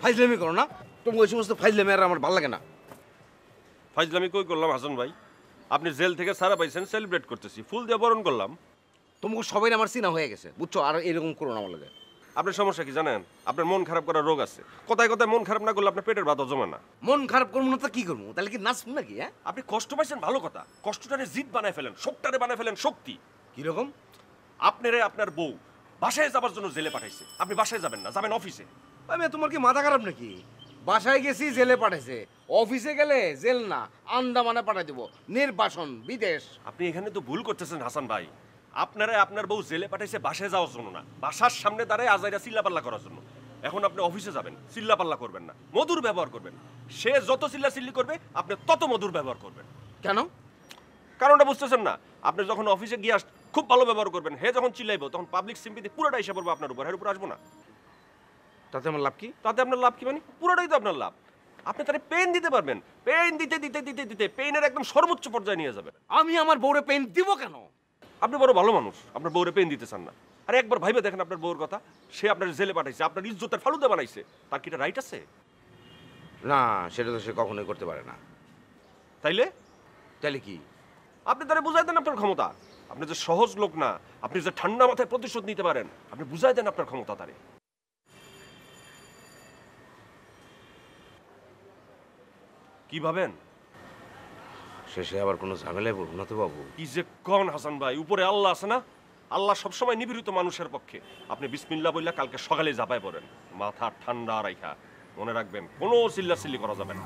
ফাইজলামি করো না, তোমার ওই সমস্ত ফাইজলামি আর আমার ভালো লাগে না। ফাইজলামি কই করলাম হাসান ভাই? আপনি জেল থেকে ছাড়া পাইছেন, সেলিব্রেট করতেছি, ফুল দিয়ে বরণ করলাম। তোমাকে সবাই আমার চিনা হয়ে গেছে, বুঝছো? আর এরকম করো না আমার লাগে। আপনার সমস্যা কি জানেন? আপনার মন খারাপ করার রোগ আছে। কথায় কথায় মন খারাপ না করলে আপনার পেটের ভাতও জমে না। মন খারাপ করবো না তো কি করবো? তাহলে কি নাচবো নাকি? হ্যাঁ, আপনি কষ্ট পাইছেন ভালো কথা, কষ্টটারে জিদ বানায় ফেলেন, শোকটারে বানায় ফেলেন শক্তি। কিরকম? আপনারে আপনার বউ বাসায় যাবার জন্য জেলে পাঠাইছে, আপনি বাসায় যাবেন না, যাবেন অফিসে। আমি তোমার কি মাথা খারাপ নাকি? বাসায় গেছি, জেলে পাঠাইছে। অফিসে গেলে জেল না, আন্দামানে পাঠাই দেবো, নির্বাসন, বিদেশ। আপনি এখানে তো ভুল করতেছেন হাসান ভাই। আপনারা আপনার বউ জেলে পাঠাইছে বাসায় যাওয়ার জন্য না, বাসার সামনে দাঁড়ায় আজাইরা চিল্লাপাল্লা করার জন্য। এখন আপনি অফিসে যাবেন, চিল্লাপাল্লা করবেন না, মধুর ব্যবহার করবেন। সে যত চিল্লাচিল্লি করবে আপনি তত মধুর ব্যবহার করবেন। কেন? কারণটা বুঝতেছেন না? আপনি যখন অফিসে গিয়ে খুব ভালো ব্যবহার করবেন, হে যখন চিল্লাইবো তখন পাবলিক সিম্পিতি পুরোটা এসে পড়বো আপনার উপর, এর উপর আসবো না। তাতে আমার লাভ কি? তাতে আপনার লাভ কি? মানে পুরোটাই তো আপনার লাভ। আপনি তাহলে পেন দিতে পারবেন, পেন দিতে দিতে দিতে দিতে পেইনের একদম সর্বোচ্চ পর্যায়ে নিয়ে যাবেন। আমি আমার বউরে পেন দিব কেন? আপনি বড় ভালো মানুষ, আপনার বউরে পেন দিতে চান না। আরে একবার ভাইবে দেখেন আপনার বউর কথা। সে আপনার জেলে পাঠাইছে, আপনার ইজ্জতের ফালুদা বানাইছে, তার কি এটা রাইট আছে? না, সেটা তো সে কখনোই করতে পারে না। তাইলে তাহলে কি? আপনি তারা বুঝাই দেন আপনার ক্ষমতা। আপনি যে সহজ লোক না, আপনি যে ঠান্ডা মাথায় প্রতিশোধ নিতে পারেন, আপনি বুঝাই দেন আপনার ক্ষমতা তারে। কি ভাবেন? শেষে আবার কোনো ঝামেলায় পড়বো না তো বাবু? কি যে কন হাসান ভাই, উপরে আল্লাহ আছে না? আল্লাহ সবসময় নিপীড়িত মানুষের পক্ষে। আপনি বিসমিল্লাহ বললে কালকে সকালে ঝাঁপায় পড়েন, মাথা ঠান্ডা রাইখা। মনে রাখবেন, কোনো চিল্লাচিল্লি করা যাবে না।